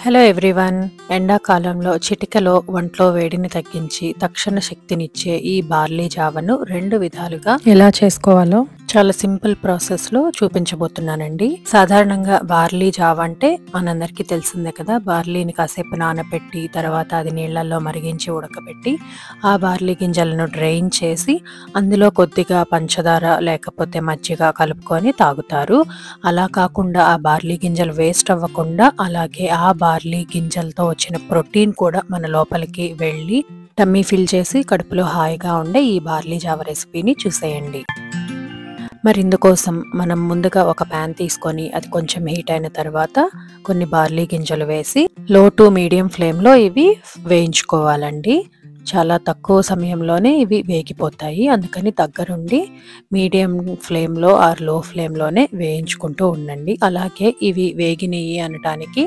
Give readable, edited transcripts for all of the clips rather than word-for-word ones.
Hello everyone. ఎండాకాలంలో చిటికలో ఒంట్లో వేడిని తగ్గించి తక్షణ శక్తినిచ్చే ఈ బార్లీ జావను 2 విధాలుగా ఎలా చేసుకోవాలో చాలా సింపుల్ ప్రాసెస్లో చూపించబోతున్నానండి. సాధారణంగా బార్లీ జావ అంటే మనందరికీ తెలిసిందే కదా. బార్లీని కాసేపు నానబెట్టి తర్వాత అది నీళ్లలో మరిగించి ఉడకబెట్టి ఆ బార్లీ గింజలను డ్రైన్ చేసి అందులో కొద్దిగా పంచదార లేకపోతే మజ్జిగ కలుపుకొని తాగుతారు. అలా కాకుండా ఆ బార్లీ గింజలు వేస్ట్ అవ్వకుండా అలాగే ఆ బార్లీ గింజలతో వచ్చిన ప్రోటీన్ కూడా మన లోపలికి వెళ్ళి టమ్మీ ఫిల్ చేసి కడుపులో హాయిగా ఉండే ఈ బార్లీ జావ రెసిపీని చూసేయండి. మరి ఇందుకోసం మనం ముందుగా ఒక ప్యాన్ తీసుకొని అది కొంచెం హీట్ అయిన తర్వాత కొన్ని బార్లీ గింజలు వేసి లో టు మీడియం ఫ్లేమ్లో ఇవి వేయించుకోవాలండి. చాలా తక్కువ సమయంలోనే ఇవి వేగిపోతాయి. అందుకని దగ్గరుండి మీడియం ఫ్లేమ్లో ఆర్ లో ఫ్లేమ్లోనే వేయించుకుంటూ ఉండండి. అలాగే ఇవి వేగినయి అనడానికి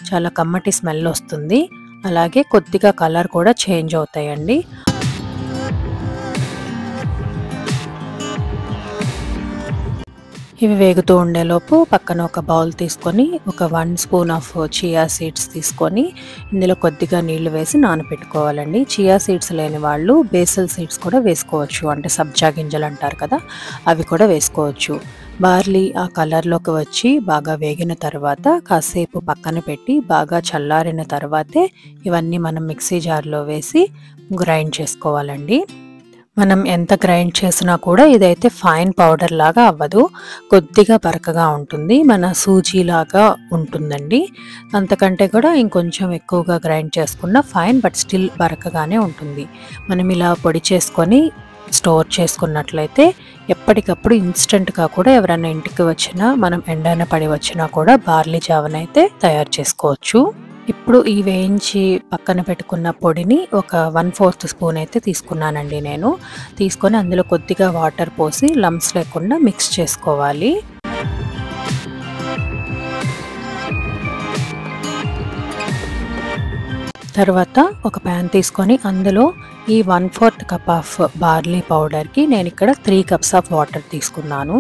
చాలా కమ్మటి స్మెల్ వస్తుంది. అలాగే కొద్దిగా కలర్ కూడా చేంజ్ అవుతాయండి. ఇవి వేగుతూ ఉండేలోపు పక్కన ఒక బౌల్ తీసుకొని ఒక 1 స్పూన్ ఆఫ్ చియా సీడ్స్ తీసుకొని ఇందులో కొద్దిగా నీళ్లు వేసి నానబెట్టుకోవాలండి. చియా సీడ్స్ లేని వాళ్ళు బేసల్ సీడ్స్ కూడా వేసుకోవచ్చు, అంటే సబ్జా గింజలు అంటారు కదా, అవి కూడా వేసుకోవచ్చు. బార్లీ ఆ కలర్లోకి వచ్చి బాగా వేగిన తర్వాత కాసేపు పక్కన పెట్టి బాగా చల్లారిన తర్వాతే ఇవన్నీ మనం మిక్సీ జార్లో వేసి గ్రైండ్ చేసుకోవాలండి. మనం ఎంత గ్రైండ్ చేసినా కూడా ఇదైతే ఫైన్ పౌడర్ లాగా అవ్వదు, కొద్దిగా బరకగా ఉంటుంది, మన సూజీ లాగా ఉంటుందండి. అంతకంటే కూడా ఇంకొంచెం ఎక్కువగా గ్రైండ్ చేసుకున్న ఫైన్, బట్ స్టిల్ బరకగానే ఉంటుంది. మనం ఇలా పొడి చేసుకొని స్టోర్ చేసుకున్నట్లయితే ఎప్పటికప్పుడు ఇన్స్టెంట్గా కూడా ఎవరైనా ఇంటికి వచ్చినా మనం ఎండన పడి వచ్చినా కూడా బార్లీ జావనైతే తయారు చేసుకోవచ్చు. ఇప్పుడు ఈ వేయించి పక్కన పెట్టుకున్న పొడిని ఒక 1/4 స్పూన్ అయితే తీసుకున్నానండి నేను. తీసుకొని అందులో కొద్దిగా వాటర్ పోసి లంప్స్ లేకుండా మిక్స్ చేసుకోవాలి. తర్వాత ఒక ప్యాన్ తీసుకొని అందులో ఈ 1/4 కప్ ఆఫ్ బార్లీ పౌడర్కి నేను ఇక్కడ 3 కప్స్ ఆఫ్ వాటర్ తీసుకున్నాను.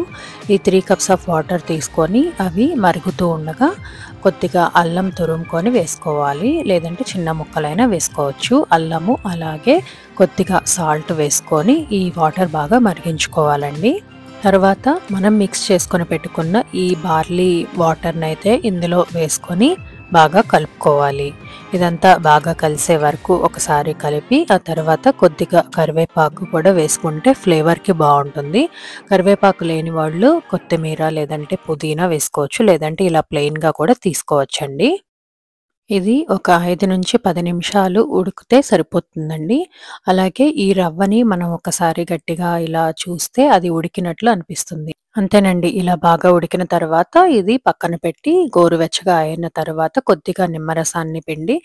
ఈ 3 కప్స్ ఆఫ్ వాటర్ తీసుకొని అవి మరుగుతూ ఉండగా కొద్దిగా అల్లం తురుముకొని వేసుకోవాలి, లేదంటే చిన్న ముక్కలైనా వేసుకోవచ్చు. అల్లము అలాగే కొద్దిగా సాల్ట్ వేసుకొని ఈ వాటర్ బాగా మరిగించుకోవాలండి. తర్వాత మనం మిక్స్ చేసుకొని పెట్టుకున్న ఈ బార్లీ వాటర్ని అయితే ఇందులో వేసుకొని బాగా కలుపుకోవాలి. ఇదంతా బాగా కలిసే వరకు ఒకసారి కలిపి ఆ తర్వాత కొద్దిగా కరివేపాకు కూడా వేసుకుంటే ఫ్లేవర్కి బాగుంటుంది. కరివేపాకు లేని వాళ్ళు కొత్తిమీర లేదంటే పుదీనా వేసుకోవచ్చు, లేదంటే ఇలా ప్లెయిన్గా కూడా తీసుకోవచ్చండి. ఇది ఒక 5 నుంచి 10 నిమిషాలు ఉడికితే సరిపోతుందండి. అలాగే ఈ రవ్వని మనం ఒకసారి గట్టిగా ఇలా చూస్తే అది ఉడికినట్లు అనిపిస్తుంది. అంతేనండి. ఇలా బాగా ఉడికిన తర్వాత ఇది పక్కన పెట్టి గోరువెచ్చగా అయిన తర్వాత కొద్దిగా నిమ్మరసాన్ని పిండి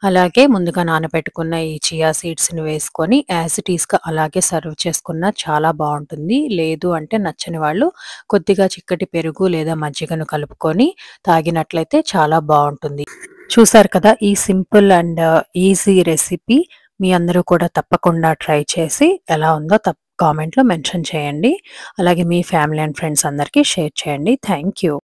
అలాగే ముందుగా నానబెట్టుకున్న ఈ చియా సీడ్స్‌ని వేసుకొని యాజ్ ఇట్ ఈస్‌గా అలాగే సర్వ్ చేసుకున్న చాలా బావుంటుంది. లేదు అంటే నచ్చని వాళ్ళు కొద్దిగా చిక్కటి పెరుగు లేదా మజ్జిగను కలుపుకొని తాగినట్లయితే చాలా బావుంటుంది. చూసారు కదా ఈ సింపుల్ అండ్ ఈజీ రెసిపీ. మీ అందరూ కూడా తప్పకుండా ట్రై చేసి ఎలా ఉందో కామెంట్లో మెన్షన్ చేయండి. అలాగే మీ ఫ్యామిలీ అండ్ ఫ్రెండ్స్ అందరికీ షేర్ చేయండి. Thank you.